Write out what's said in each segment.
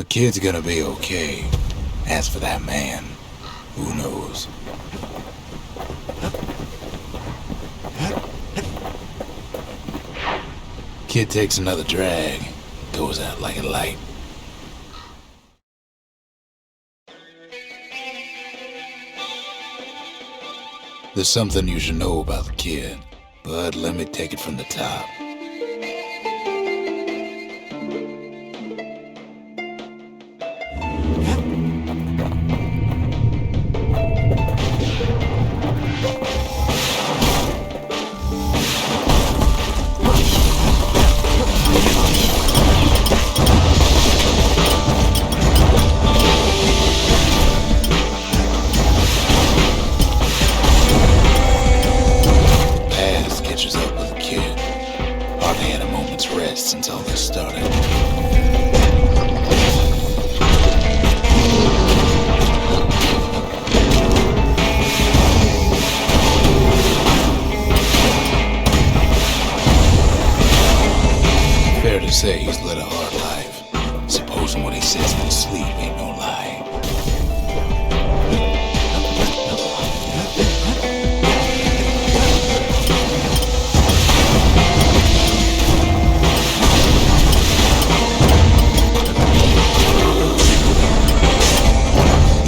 kid's gonna be okay. As for that man, who knows? Kid takes another drag, goes out like a light. There's something you should know about the kid, but let me take it from the top. Since all this started. Fair to say he's led a hard life. Supposing what he says in his sleep ain't no lie.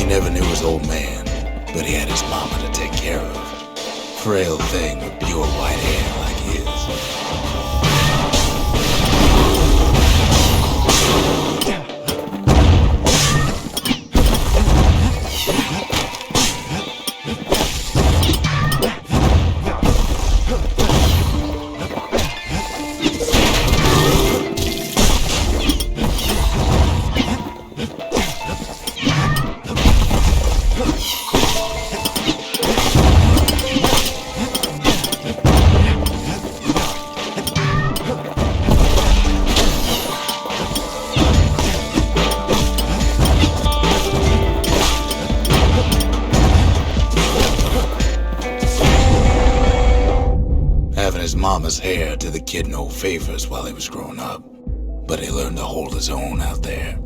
Never knew his old man, but he had his mama to take care of. Frail thing with pure white hair like his. His mama's hair did the kid no favors while he was growing up, but he learned to hold his own out there.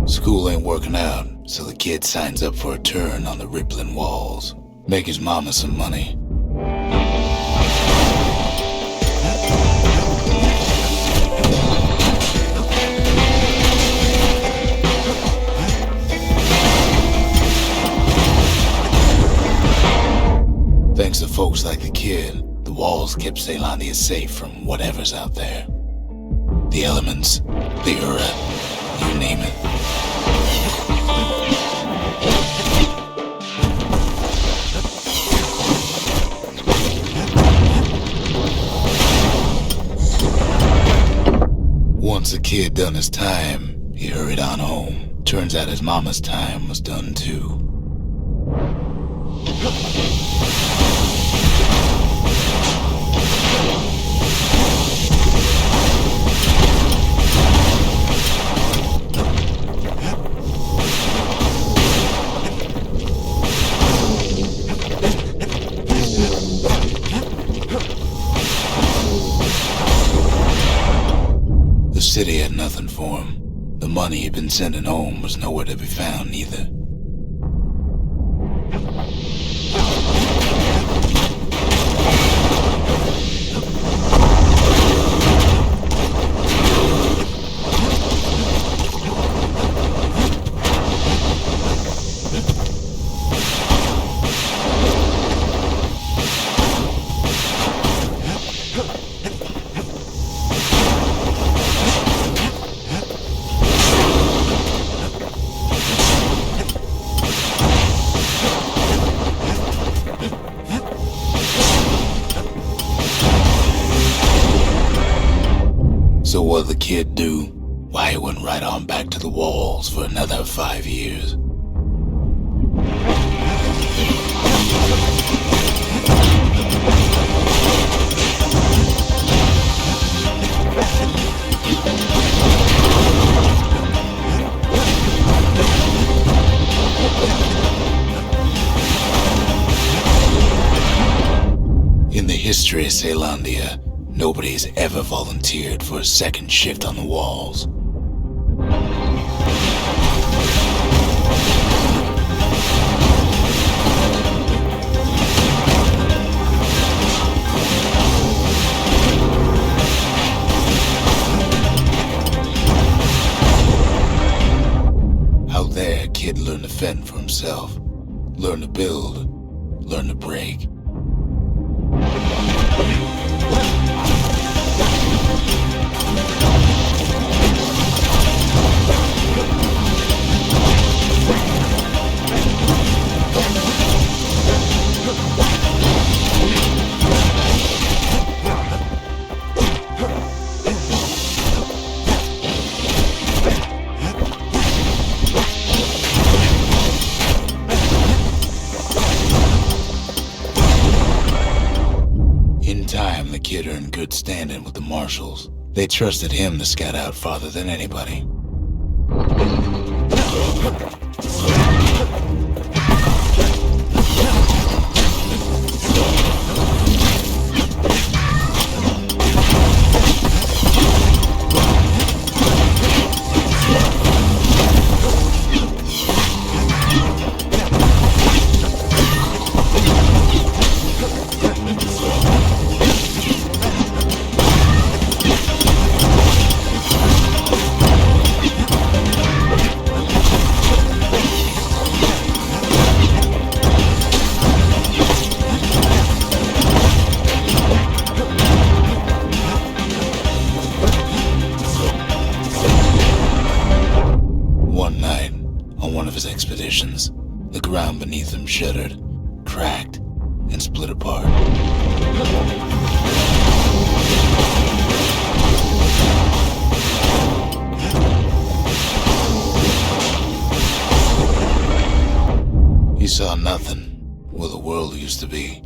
School ain't working out, so the kid signs up for a turn on the rippling walls. Make his mama some money. Thanks to folks like the kid, the walls kept Ceylondia safe from whatever's out there. The elements, the Ura, you name it. Once the kid done his time, he hurried on home. Turns out his mama's time was done too. The city had nothing for him. The money he'd been sending home was nowhere to be found either. So what'd the kid do? Why, he went right on back to the walls for another 5 years. history of Caelandia, nobody's ever volunteered for a second shift on the walls. Out there, kid learned to fend for himself, learn to build, learn to break. The kid earned good standing with the marshals. They trusted him to scout out farther than anybody. Expeditions, the ground beneath them shuddered, cracked, and split apart. He saw nothing where the world used to be.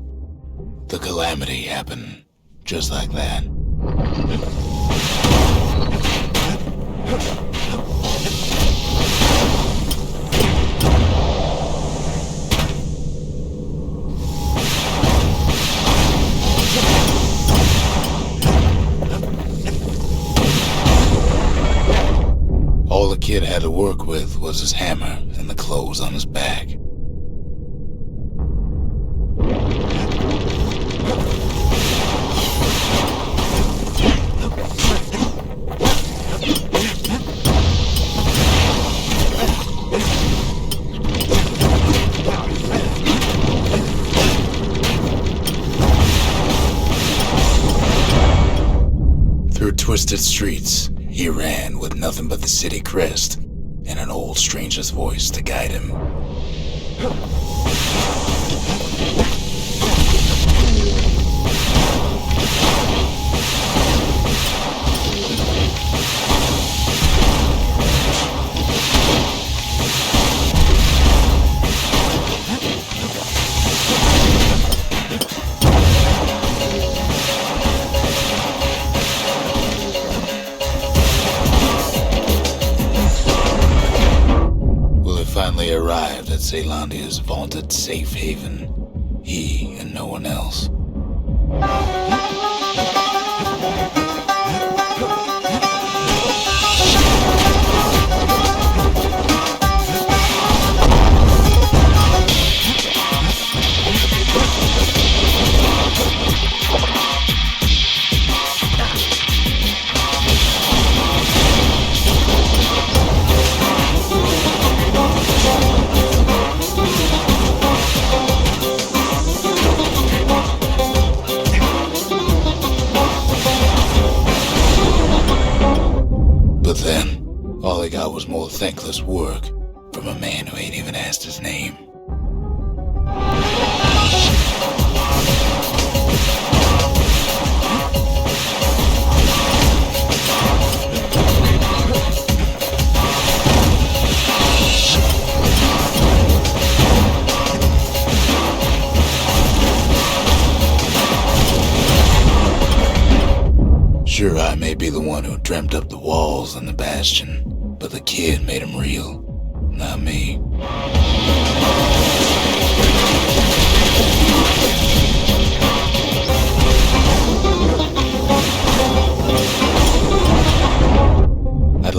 The calamity happened just like that. All the kid had to work with was his hammer and the clothes on his back. Through twisted streets, he ran with nothing but the city crest and an old stranger's voice to guide him. Finally arrived at Caelandia's vaunted safe haven, he and no one else. But then, all he got was more thankless work from a man who ain't even asked his name. Sure, I may be the one who dreamt up the walls and the Bastion, but the kid made them real, not me.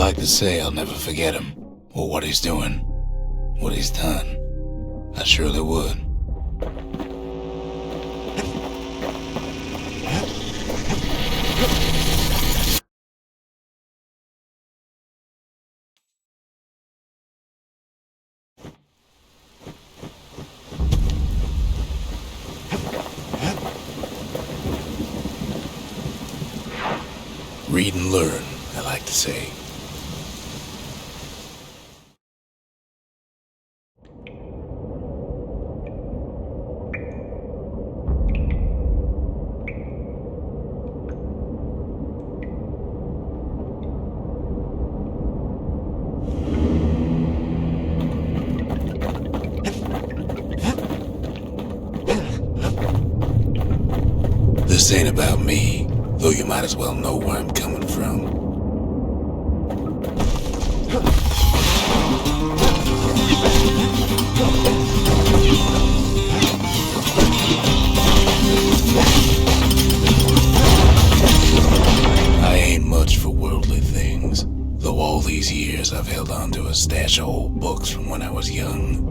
like to say I'll never forget him, or what he's doing, what he's done. I surely would. Read and learn, I like to say. This ain't about me, though you might as well know where I'm coming from. I ain't much for worldly things, though all these years I've held on to a stash of old books from when I was young.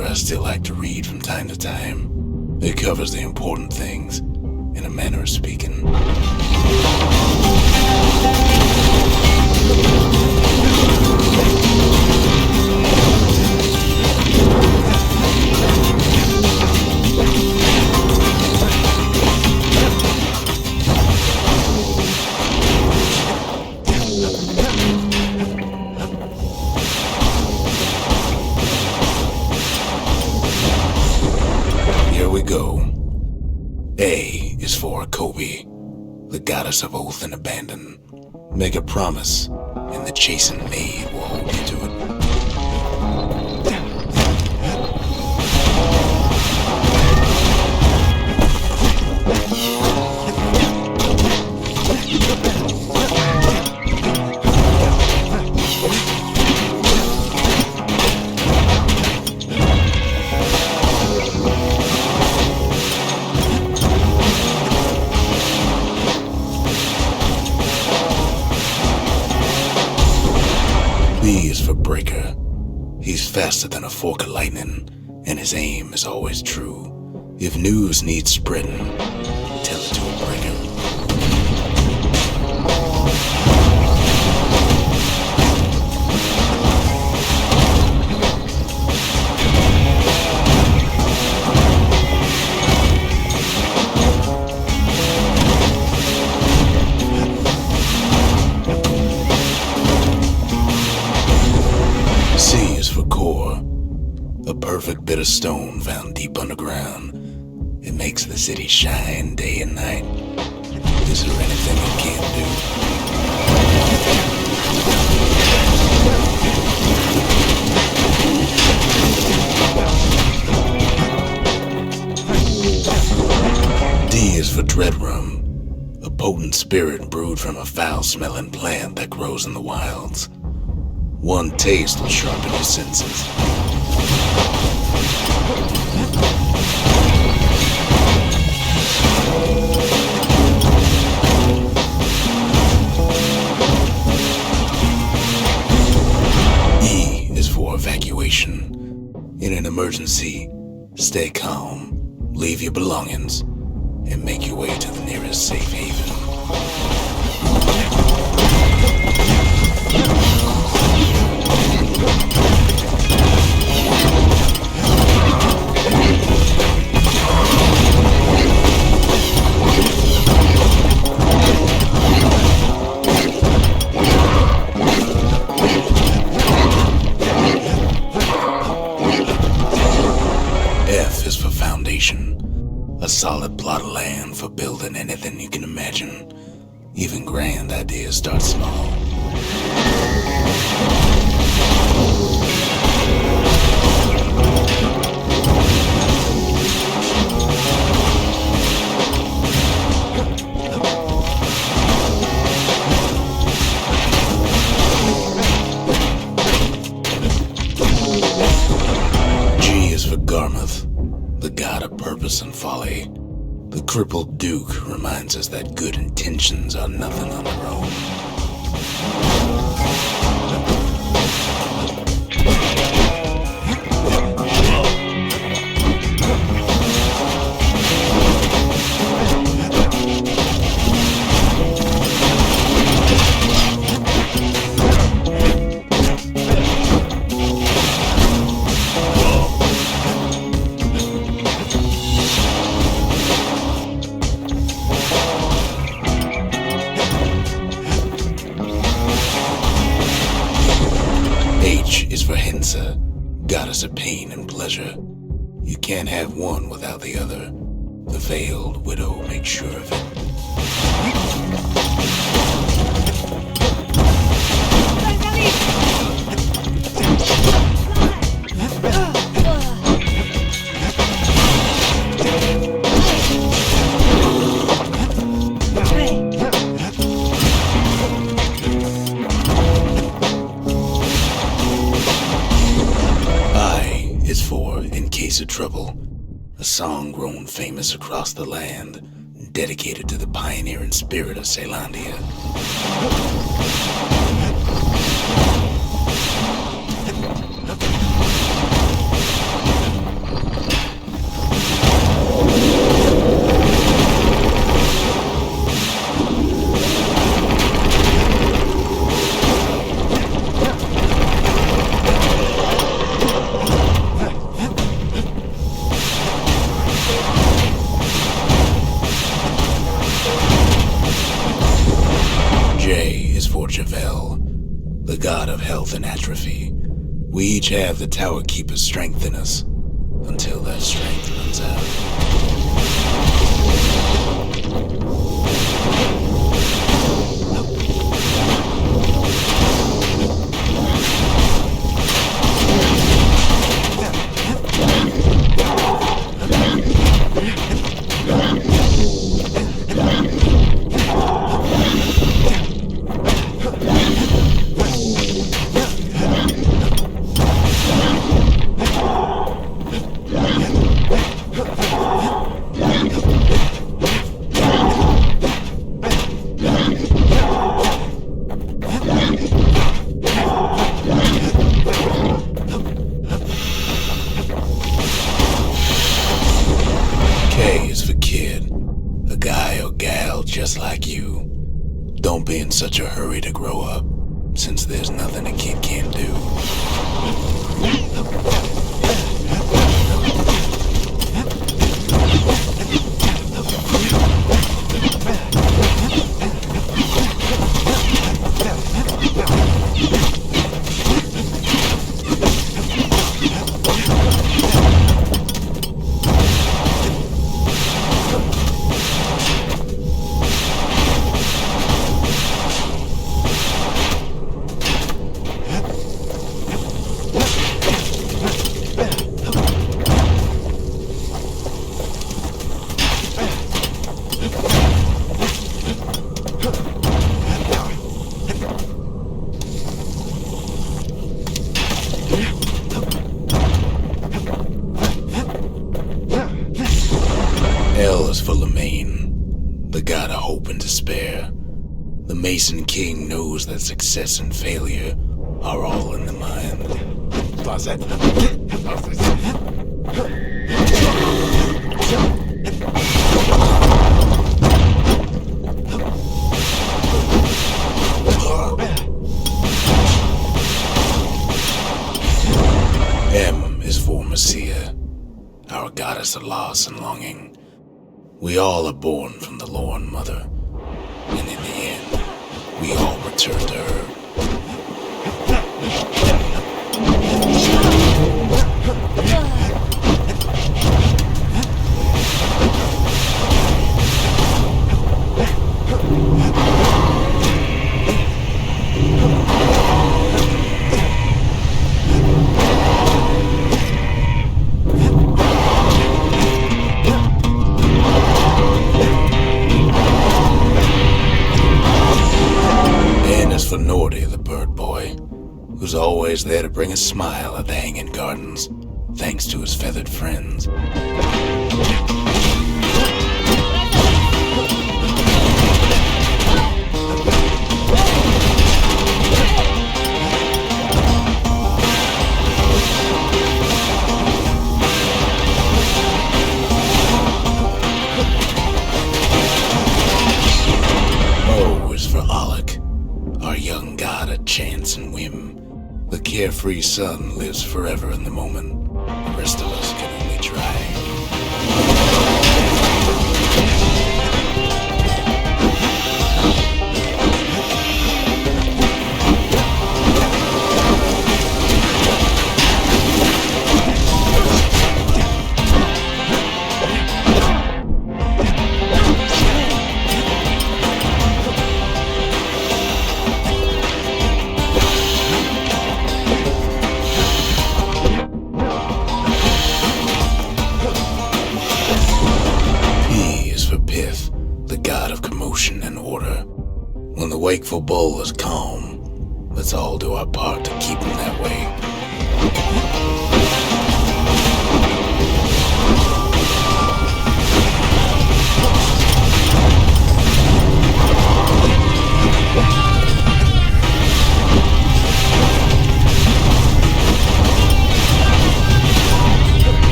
I still like to read from time to time. It covers the important things, in a manner of speaking. Go. A is for Kobe, the goddess of oath and abandon. Make a promise, and the chastened maid will hold you to it. B is for Breaker. He's faster than a fork of lightning, and his aim is always true. If news needs spreading, tell it to a Breaker. C is for Core, a perfect bit of stone found deep underground. It makes the city shine day and night. Is there anything it can't do? D is for Dreadrum, a potent spirit brewed from a foul-smelling plant that grows in the wilds. One taste will sharpen your senses. E is for evacuation. In an emergency, stay calm, leave your belongings, and make your way to the nearest safe haven. F is for foundation, a solid plot of land for building anything you can imagine. Even grand ideas start small. Garmuth, the god of purpose and folly, the crippled Duke reminds us that good intentions are nothing on their own. H is for Hensa, goddess of pain and pleasure. You can't have one without the other. The veiled widow makes sure of it. Of Trouble, a song grown famous across the land, dedicated to the pioneering spirit of Caelondia. The god of health and atrophy. We each have the Tower Keeper's strength in us, until that strength runs out. K is for kid, a guy or gal just like you. Don't be in such a hurry to grow up, since there's nothing a kid can't do. L is for Lemaine, the god of hope and despair. The Mason King knows that success and failure are all in the mind. M is for Messiah, our goddess of loss and longing. We all are born from the Lorn Mother, and in the end, we all return to her. For Nordy, the bird boy, who's always there to bring a smile at the Hanging Gardens, thanks to his feathered friends. O is for Alec, our young god of chance and whim. The carefree son lives forever in the moment. The rest of us can only try. The god of commotion and order. When the wakeful bull is calm, let's all do our part to keep him that way.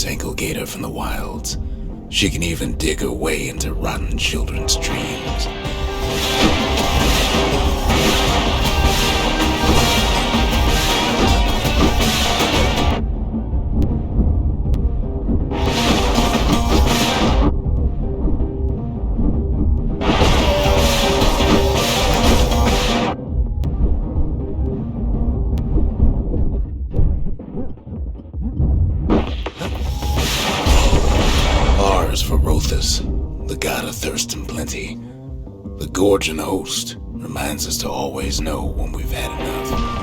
Ankle gator from the wilds. She can even dig her way into rotten children's dreams. For Rothus, the god of thirst and plenty. The gorging host reminds us to always know when we've had enough.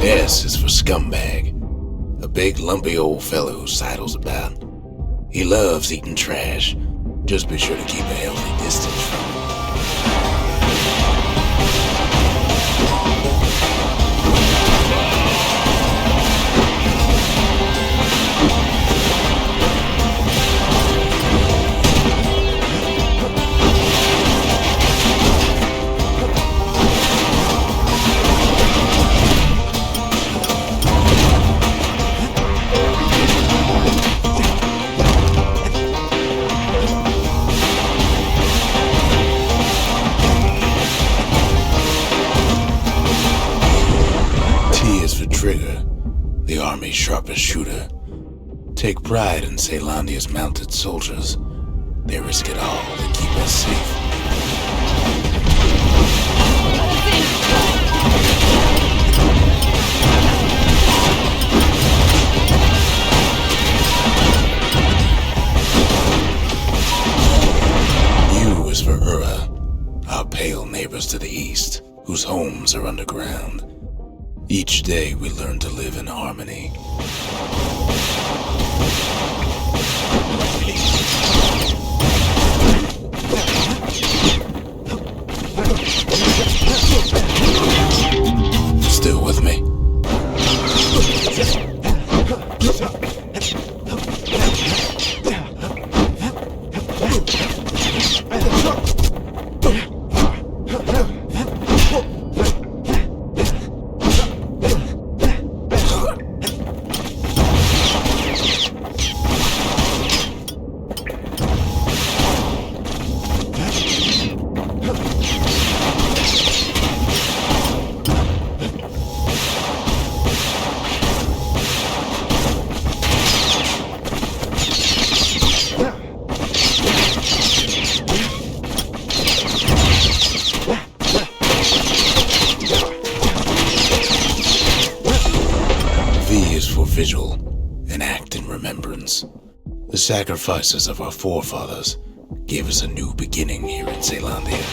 S is for scumbag, a big lumpy old fellow who sidles about. He loves eating trash. Just be sure to keep a healthy distance from him. Trigger, the army's sharpest shooter. Take pride in Caelandia's mounted soldiers. They risk it all to keep us safe. U is for Ura, our pale neighbors to the east, whose homes are underground. Each day we learn to live in harmony. Still with me? remembrance. The sacrifices of our forefathers gave us a new beginning here in Zealandia.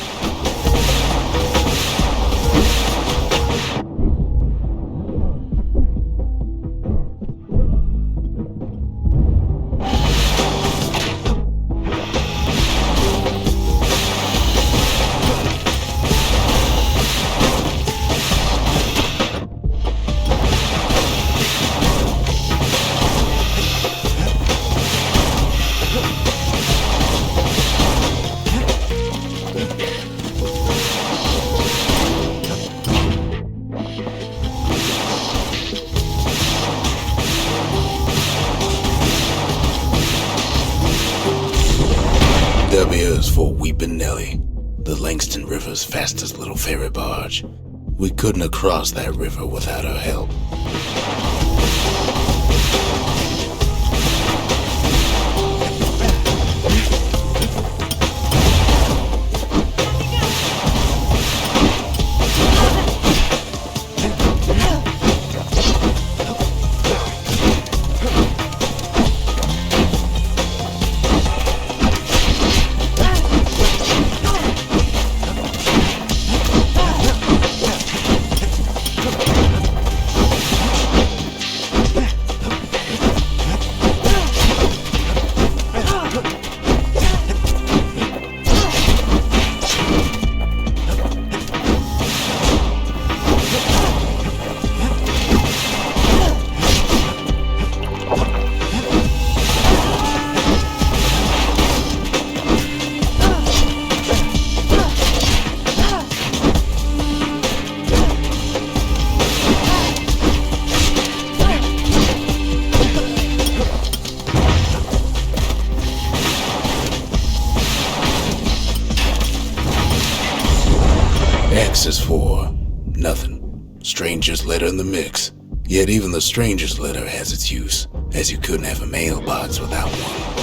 W is for Weepin' Nelly, the Langston River's fastest little ferry barge. We couldn't have crossed that river without her help. X is for nothing. Stranger's letter in the mix. Yet even the stranger's letter has its use, as you couldn't have a mailbox without one.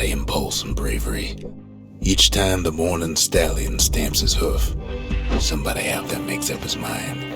Impulse and bravery. Each time the morning stallion stamps his hoof, somebody out there makes up his mind.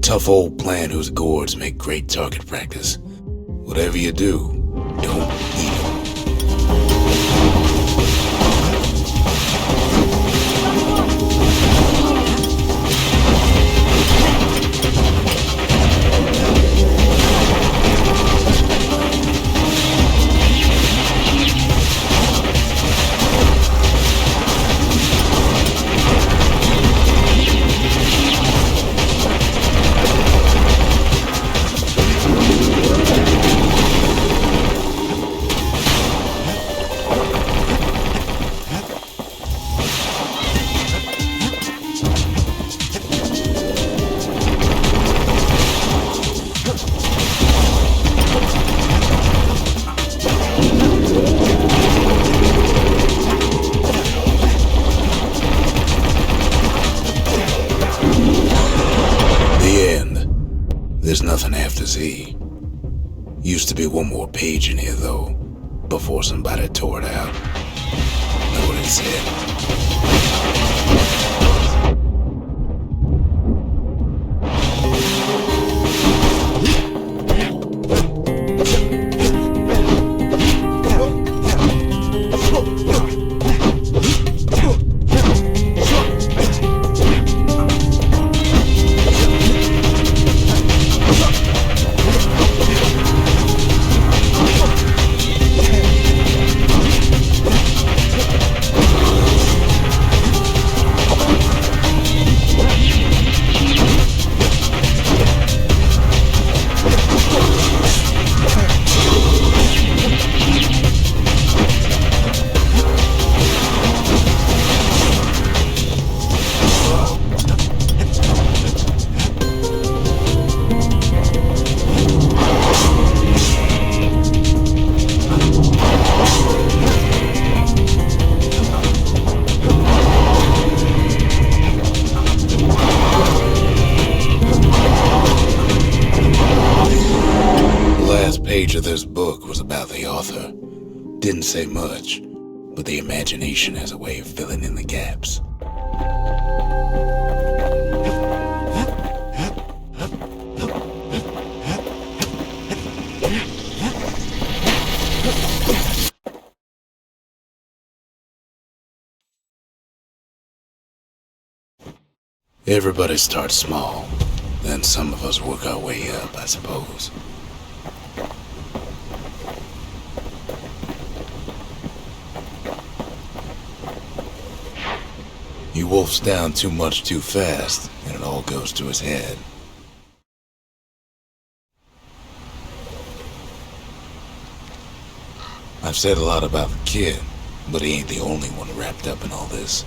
tough old plant whose gourds make great target practice. Whatever you do, don't eat them. There's nothing after Z. Used to be one more page in here, though, before somebody tore it out. Know what it said? Page of this book was about the author. Didn't say much, but the imagination has a way of filling in the gaps. Everybody starts small, then some of us work our way up, I suppose. He wolfs down too much too fast, and it all goes to his head. I've said a lot about the kid, but he ain't the only one wrapped up in all this.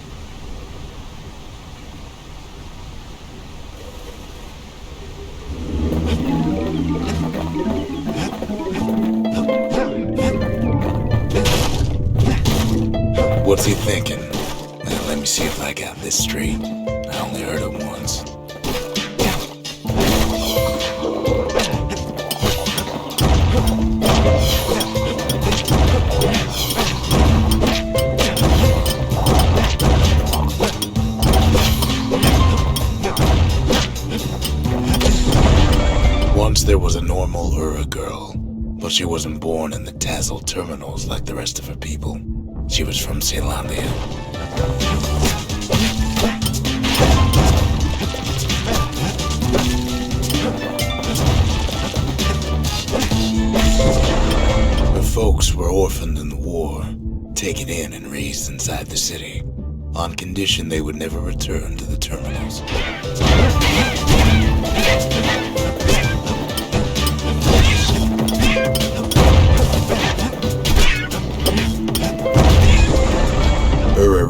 What's he thinking? Now, let me see if I got this straight. I only heard it once. Once there was a normal Ura girl, but she wasn't born in the Tassel terminals like the rest of her people. She was from Ceylondia. Her folks were orphaned in the war, taken in and raised inside the city, on condition they would never return to the terminals.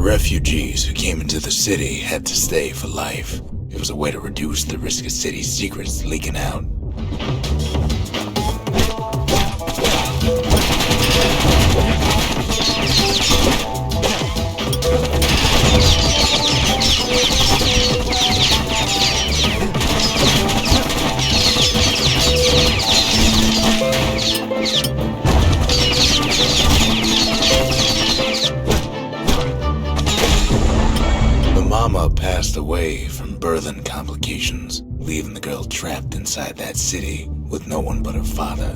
Refugees who came into the city had to stay for life. It was a way to reduce the risk of city secrets leaking out. Mama passed away from birthing complications, leaving the girl trapped inside that city with no one but her father.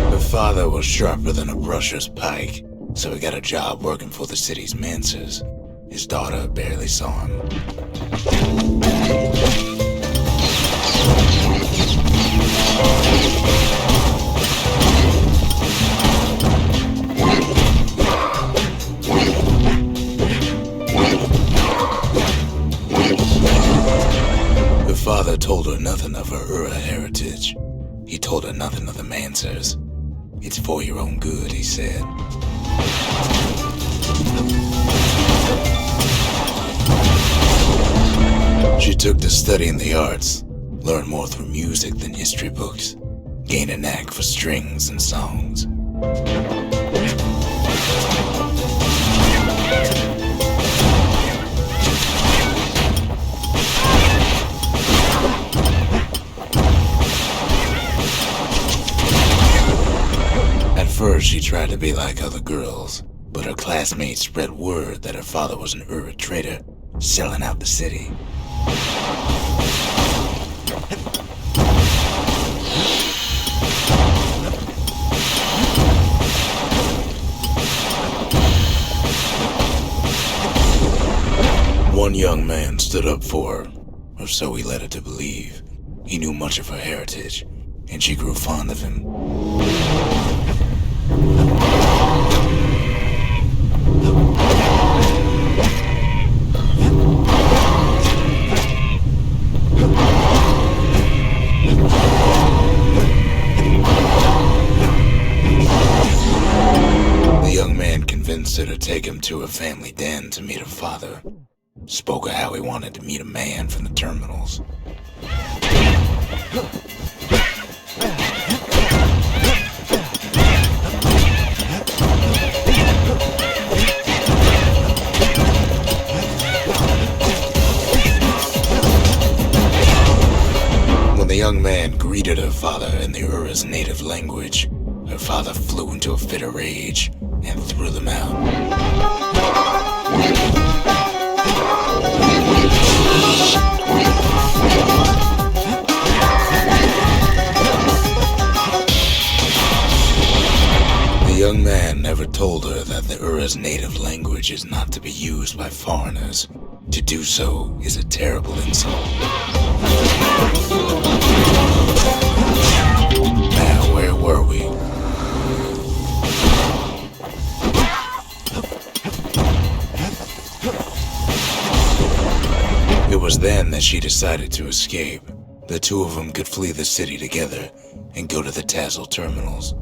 Her father was sharper than a brusher's pike, so he got a job working for the city's mancers. His daughter barely saw him. Her father told her nothing of her Ura heritage. He told her nothing of the mancers. It's for your own good, he said. She took to studying the arts, learned more through music than history books, gained a knack for strings and songs. At first, she tried to be like other girls, but her classmates spread word that her father was an Ura trader, selling out the city. One young man stood up for her, or so he led her to believe. He knew much of her heritage, and she grew fond of him. The young man convinced her to take him to her family den to meet her father. Spoke of how he wanted to meet a man from the terminals. When the young man greeted her father in the Ura's native language, her father flew into a fit of rage and threw them out. The young man never told her that the Ura's native language is not to be used by foreigners. To do so is a terrible insult. Now, where were we? It was then that she decided to escape. The two of them could flee the city together and go to the Tassel terminals.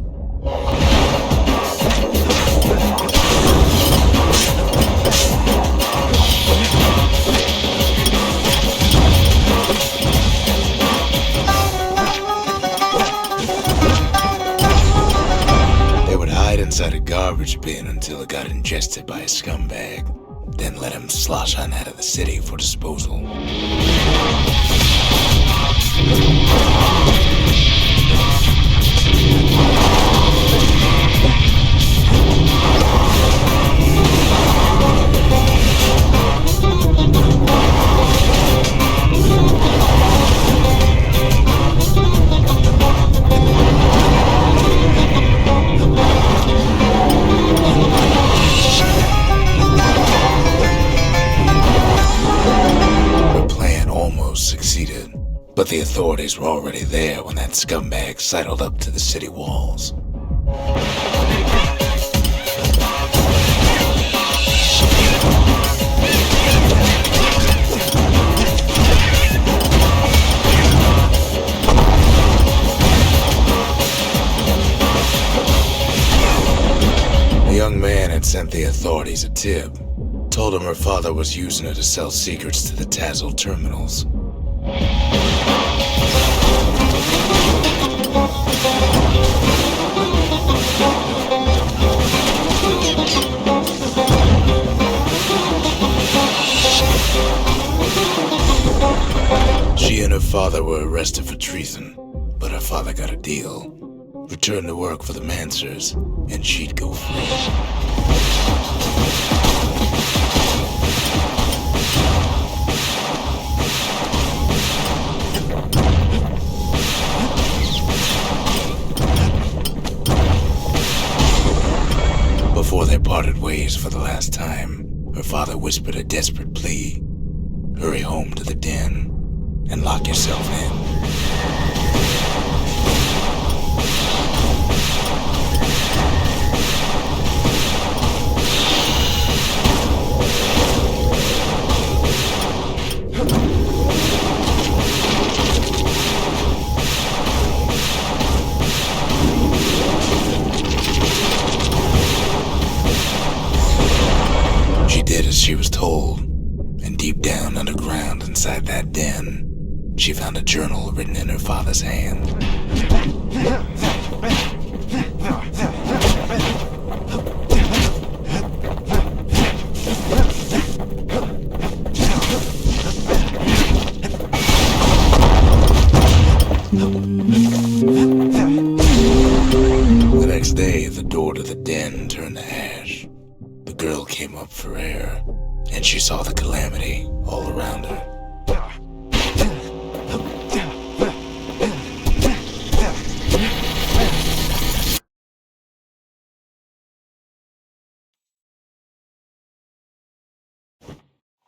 They would hide inside a garbage bin until it got ingested by a scumbag, then let him slosh on out of the city for disposal. Succeeded, but the authorities were already there when that scumbag sidled up to the city walls. The young man had sent the authorities a tip, told him her father was using her to sell secrets to the Tassel terminals. She and her father were arrested for treason, but her father got a deal. Return to work for the Mansers, and she'd go free. Before they parted ways for the last time, her father whispered a desperate plea. Hurry home to the den and lock yourself in. She did as she was told, and deep down underground inside that den, she found a journal written in her father's hand. The next day, the door to the den turned to ash. The girl came up for air, and she saw the calamity all around her.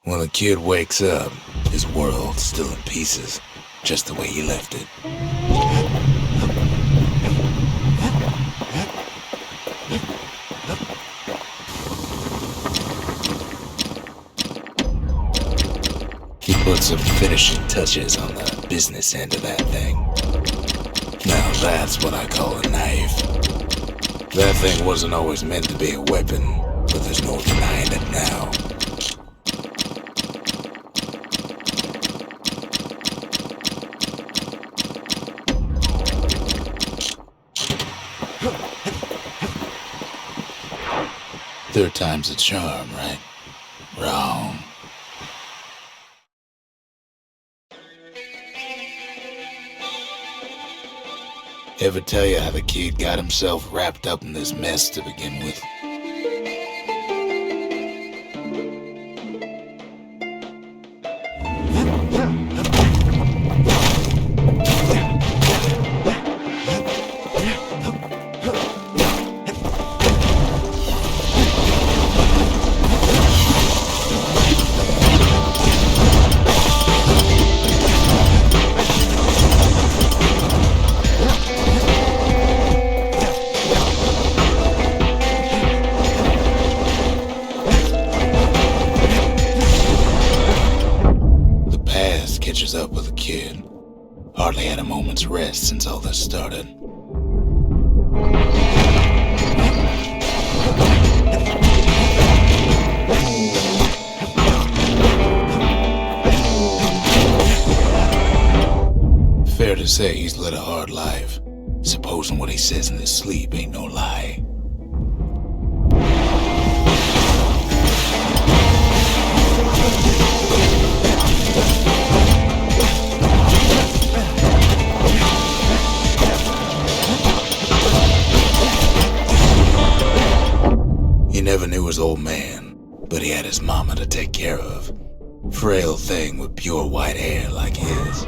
When the kid wakes up, his world's still in pieces, just the way he left it. He put some finishing touches on the business end of that thing. Now that's what I call a knife. That thing wasn't always meant to be a weapon, but there's no denying it now. Third time's a charm, right? Wrong. Ever tell you how the kid got himself wrapped up in this mess to begin with? Catches up with a kid. Hardly had a moment's rest since all this started. Fair to say he's led a hard life, supposing what he says in his sleep ain't no lie. He never knew his old man, but he had his mama to take care of. Frail thing with pure white hair like his.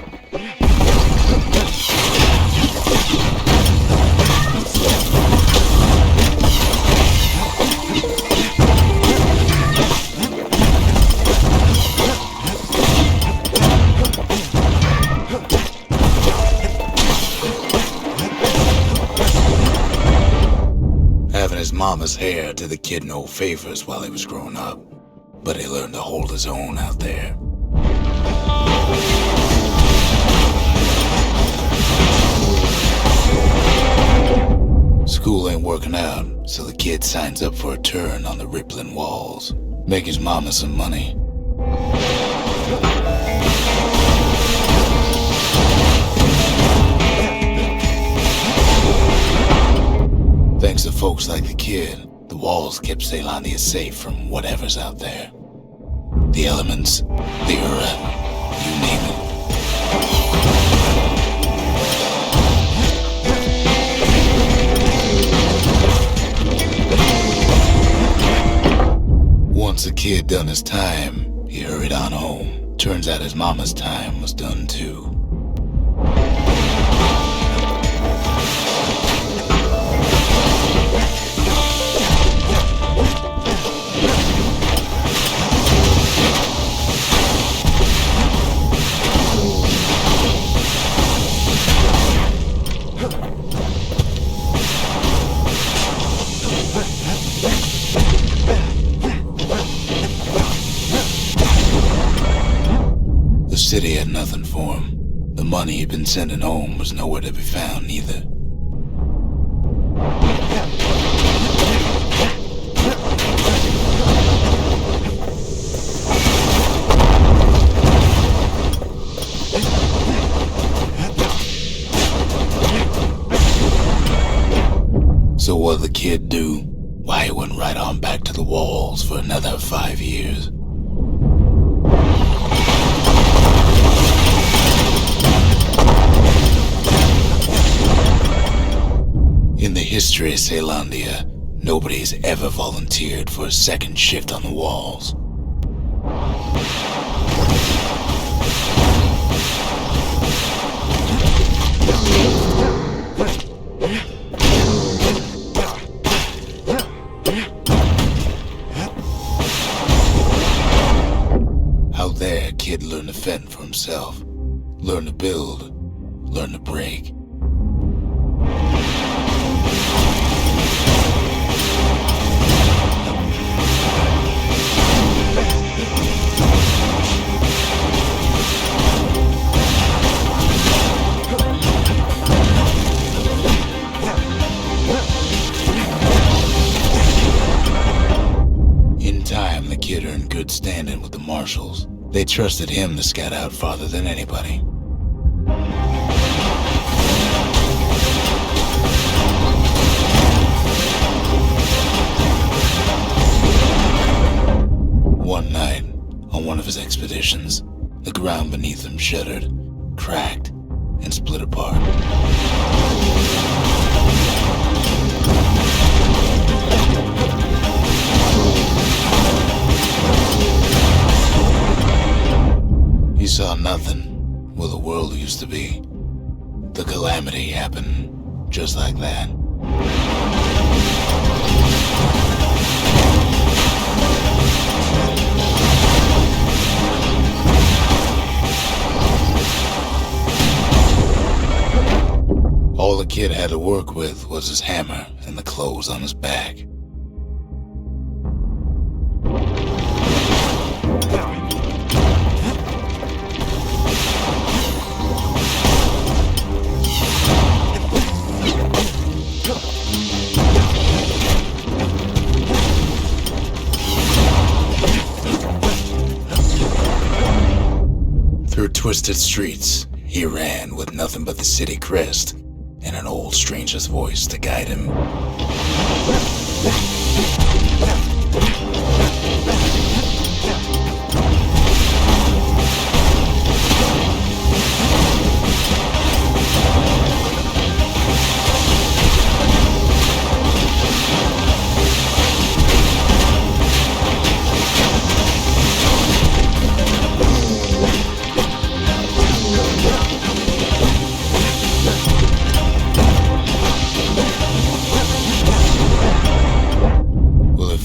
His mama's hair did the kid no favors while he was growing up, but he learned to hold his own out there. School ain't working out, so the kid signs up for a turn on the rippling walls, make his mama some money. Thanks to folks like the kid, the walls kept Ceylondia safe from whatever's out there. the elements, the aura, you name it. Once the kid done his time, he hurried on home. Turns out his mama's time was done too. The city had nothing for him. The money he'd been sending home was nowhere to be found neither. So what'd the kid do? Why, he went right on back to the walls for another 5 years. In the history of Caelondia, nobody's ever volunteered for a second shift on the walls. Out there, a kid learned to fend for himself, learn to build, learn to break. In time, the kid earned good standing with the marshals. They trusted him to scout out farther than anybody. One night, on one of his expeditions, the ground beneath him shuddered, cracked, and split apart. He saw nothing where the world used to be. The calamity happened just like that. All the kid had to work with was his hammer and the clothes on his back. Through twisted streets, he ran with nothing but the city crest and an old stranger's voice to guide him.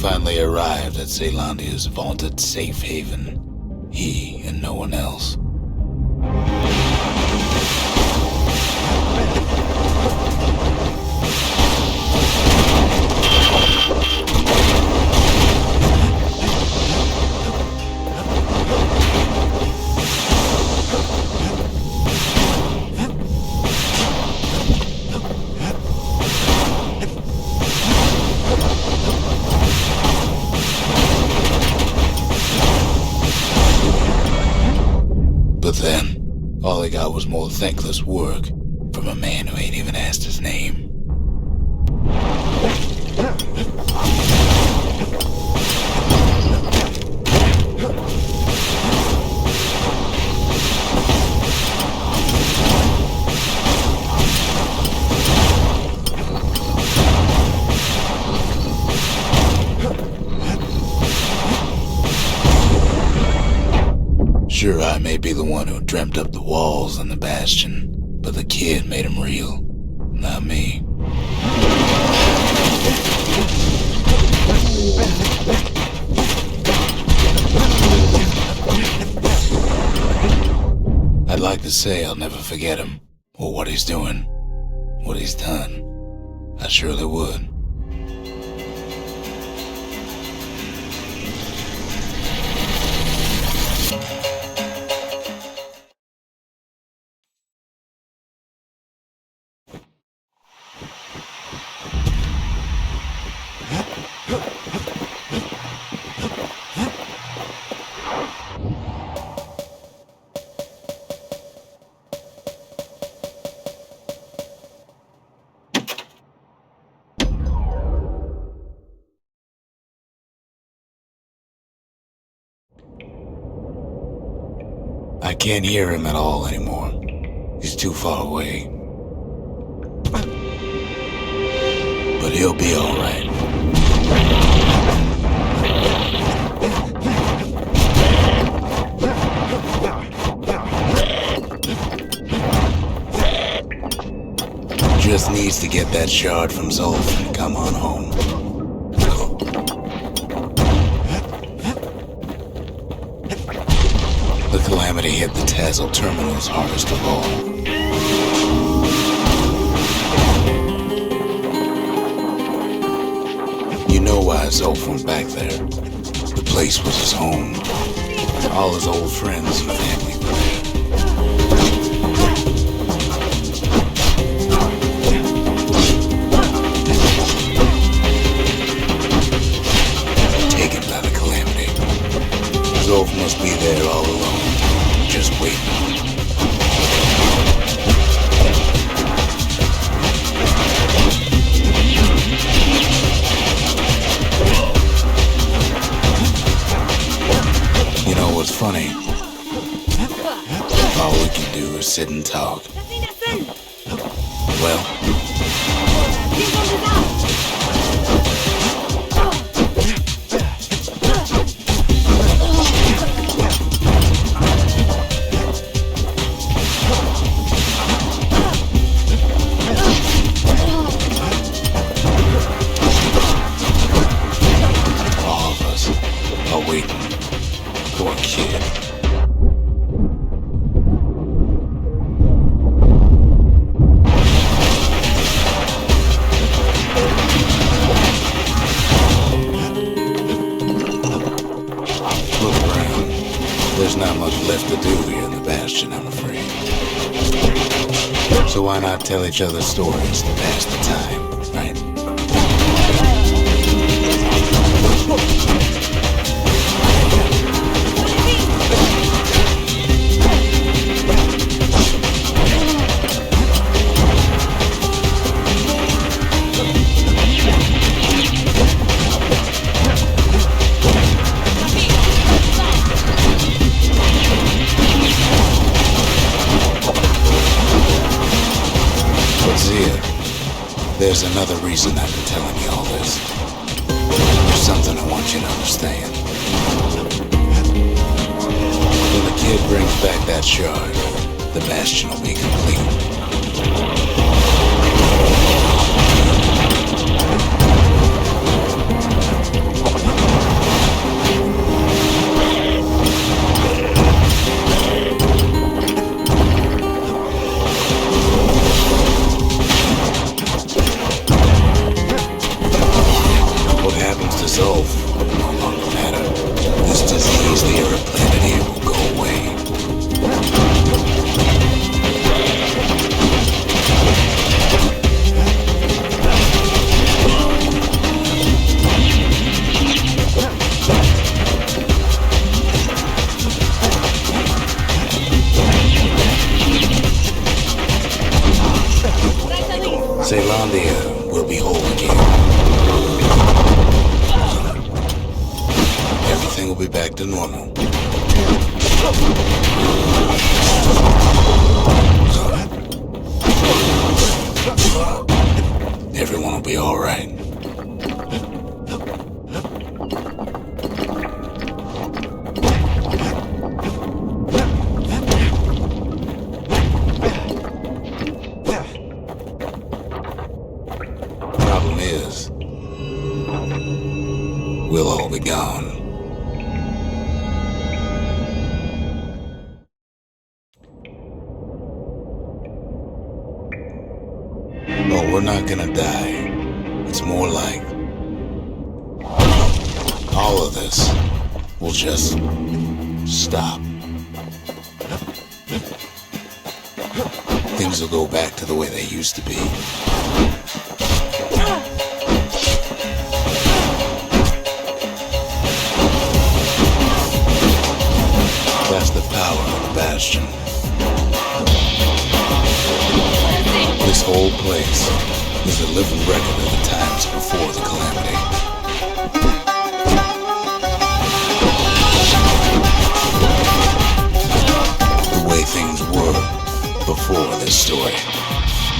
Finally arrived at Caelondia's vaunted safe haven, he and no one else. But then, all he got was more thankless work from a man who ain't even asked his name. I may be the one who dreamt up the walls and the Bastion, but the kid made him real, not me. I'd like to say I'll never forget him, or what he's doing, what he's done. I surely would. I can't hear him at all anymore. He's too far away. But he'll be all right. Just needs to get that shard from Zolf and come on home. The calamity hit the Tazzle terminals hardest of all. You know why Zolf went back there. The place was his home. All his old friends and family were there. Taken by the calamity. Zolf must be there all alone. Just wait. You know what's funny? All we can do is sit and talk. Well, poor kid. Look around. There's not much left to do here in the Bastion, I'm afraid. So why not tell each other stories to pass the time, right? There's another reason I've been telling you all this. There's something I want you to understand. When the kid brings back that shard, the Bastion will be complete. Zolf will no longer matter. This disease they are implanted here will go away. Zealandia will be whole again. Everything will be back to normal. Everyone will be all right. we'll all be gone. Oh, we're not gonna die. It's more like all of this will just stop. Things will go back to the way they used to be. That's the power of the Bastion. This whole place is a living record of the times before the calamity. The way things were before this story.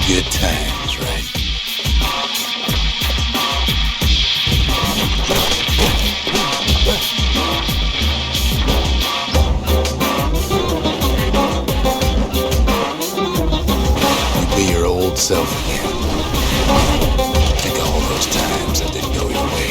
Good times, right? Self again. Think of all those times that didn't go your way.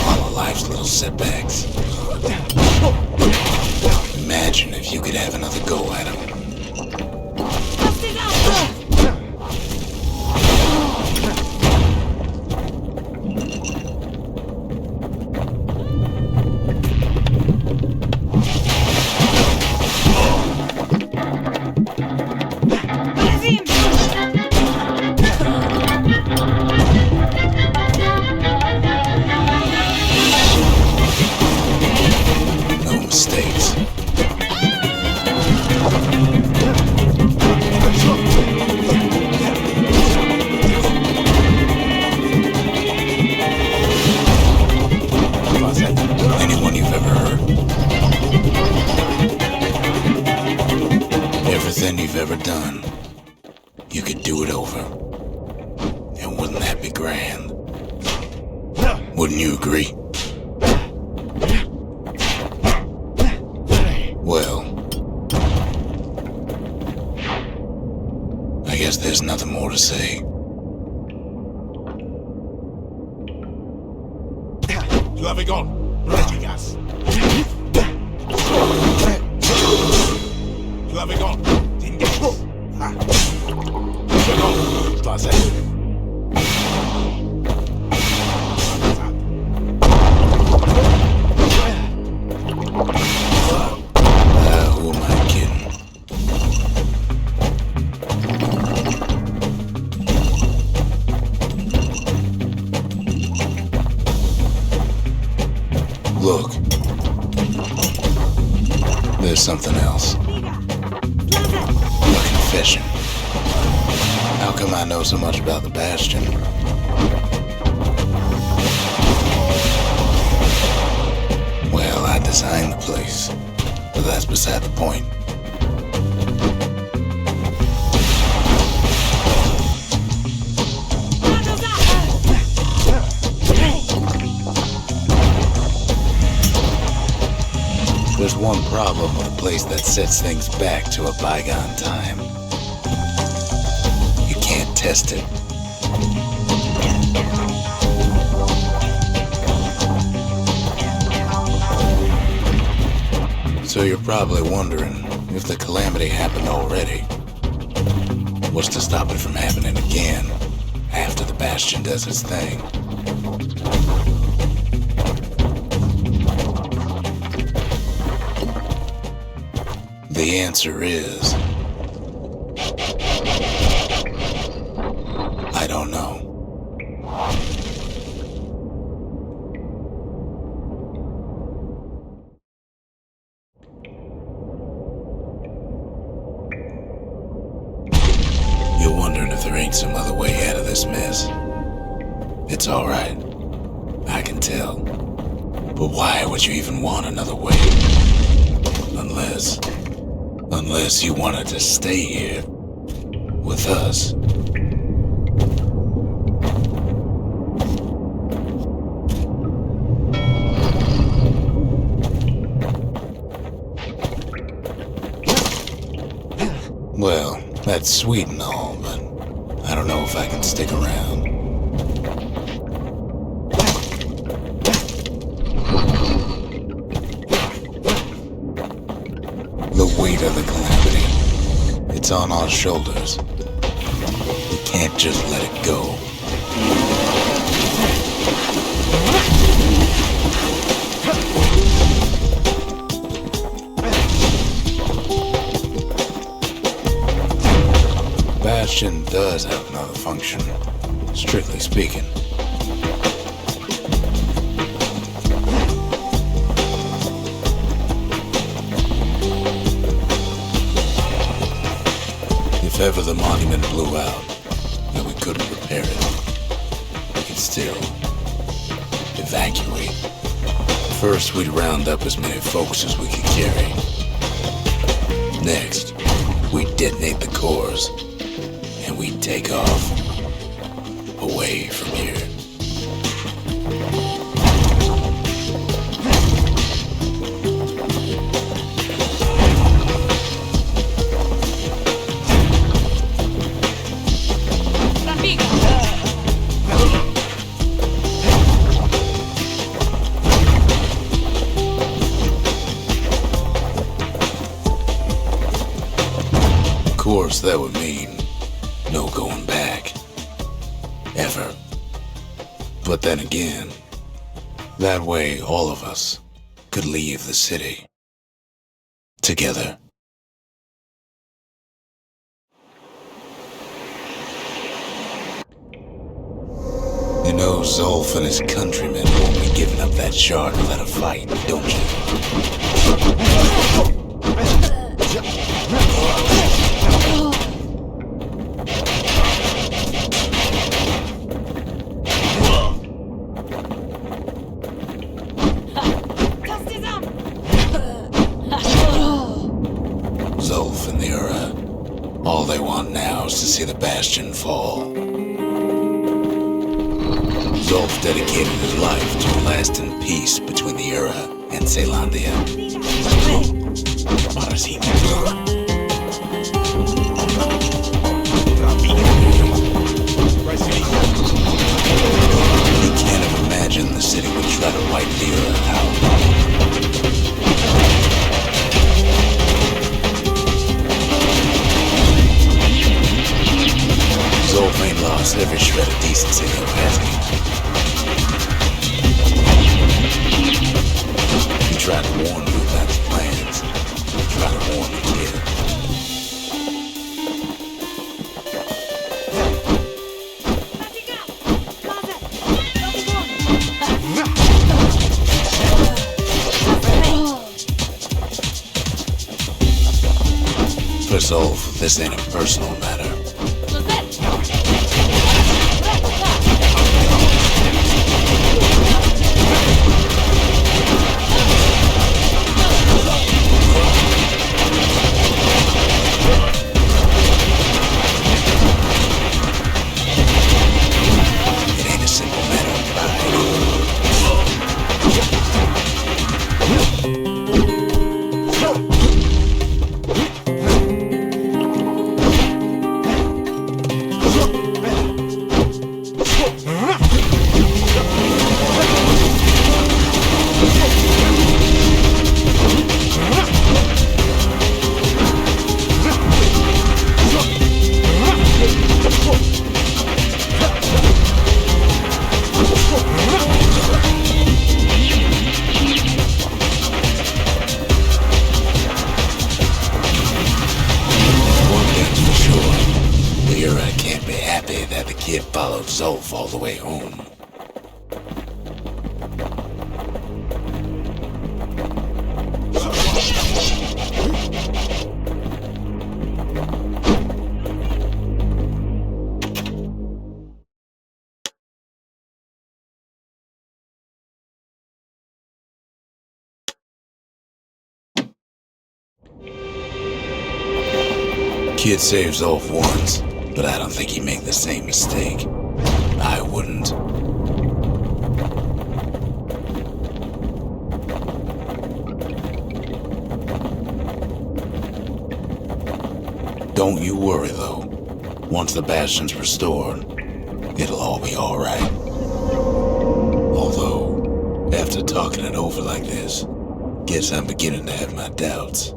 All of life's little setbacks. Imagine if you could have another go at them. Anyone you've ever heard. Everything you've ever done, you could do it over. And wouldn't that be grand? Wouldn't you agree? Well, I guess there's nothing more to say. Flavigon, Regigas. Flavigon, Dingas. Flavigon, Stase. Who am I kidding? Look, there's something else. A confession. How come I know so much about the Bastion? Well, I designed the place, but that's beside the point. There's one problem with a place that sets things back to a bygone time. You can't test it. So you're probably wondering if the calamity happened already. What's to stop it from happening again after the Bastion does its thing? The answer is, I don't know. You're wondering if there ain't some other way out of this mess. It's all right. I can tell. But why would you even want another way? Unless you wanted to stay here with us. Well, that's sweet and all, but I don't know if I can stick around. The weight of the calamity, it's on our shoulders. We can't just let it go. Bastion does have another function, strictly speaking. If ever the monument blew out and we couldn't repair it, we could still evacuate. First, we'd round up as many folks as we could carry. Next, we'd detonate the cores, and we'd take off, away from here. Of course, that would mean no going back. Ever. But then again, that way all of us could leave the city. Together. You know Zolf and his countrymen won't be giving up that shard without a fight, don't you? Zolf and the Ura, all they want now is to see the Bastion fall. Zolf dedicated his life to a lasting peace between the Ura and Zealandia. He can't have imagined the city would try to wipe the Ura out. Zolf ain't lost every shred of decency though, has he? He tried to warn you about his plans. He tried to warn the kid. For Zolf, this ain't a personal matter. Kid followed Zolf all the way home. Kid saved Zolf once, but I don't think he'd make the same mistake. I wouldn't. Don't you worry, though. Once the Bastion's restored, it'll all be alright. Although, after talking it over like this, guess I'm beginning to have my doubts.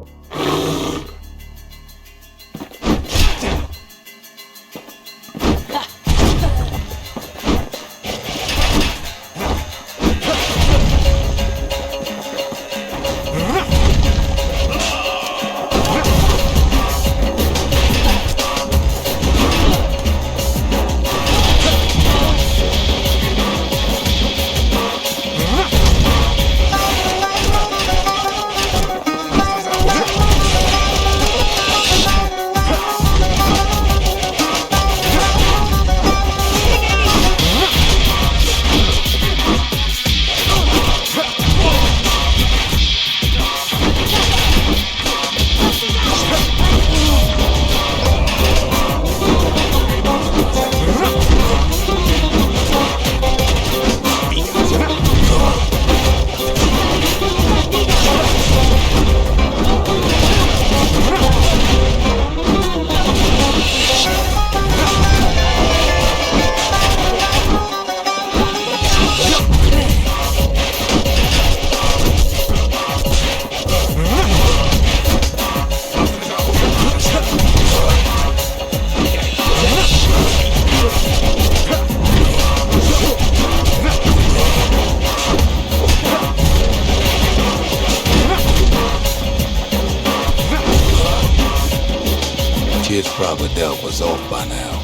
Kid's probably dealt was off by now.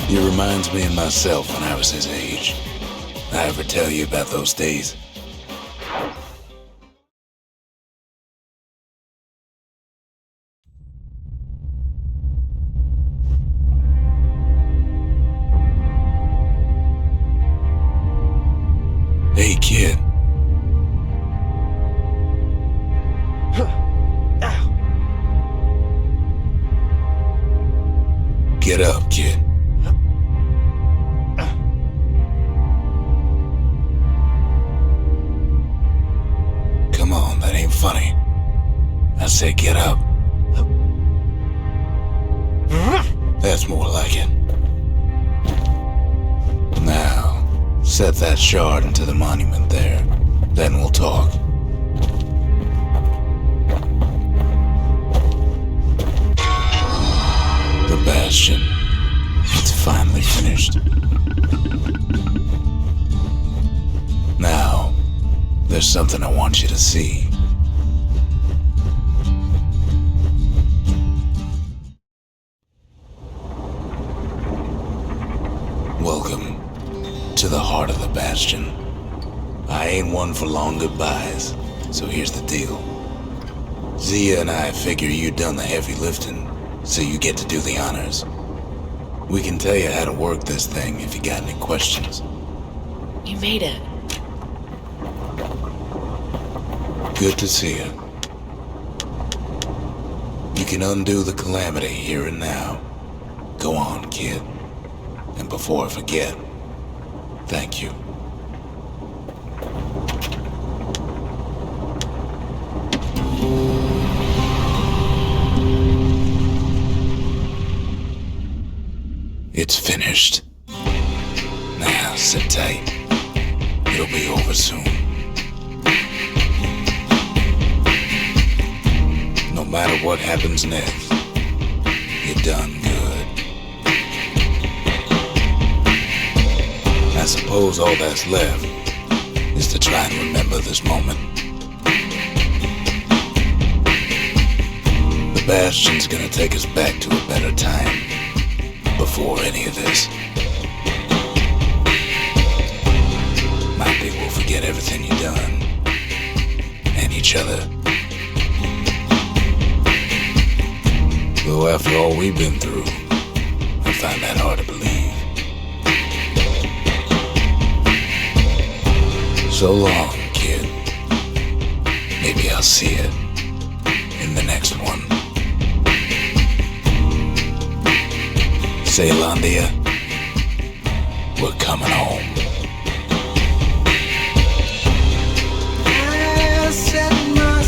He reminds me of myself when I was his age. I ever tell you about those days? Hey, kid. Get up, kid. Come on, that ain't funny. I said get up. That's more like it. Now, set that shard into the monument there. Then we'll talk. The Bastion. It's finally finished. Now, there's something I want you to see. Welcome to the heart of the Bastion. I ain't one for long goodbyes, so here's the deal. Zia and I figure you done the heavy lifting, so you get to do the honors. We can tell you how to work this thing if you got any questions. You made it. Good to see you. You can undo the calamity here and now. Go on, kid. And before I forget, thank you. It's finished. Now, sit tight. It'll be over soon. No matter what happens next, you're done good. I suppose all that's left is to try and remember this moment. The Bastion's gonna take us back to a better time. Before any of this, might be we'll forget everything you've done and each other. Though after all we've been through, I find that hard to believe. So long, kid. Maybe I'll see you in the next one. Zealandia, we're coming home. I set my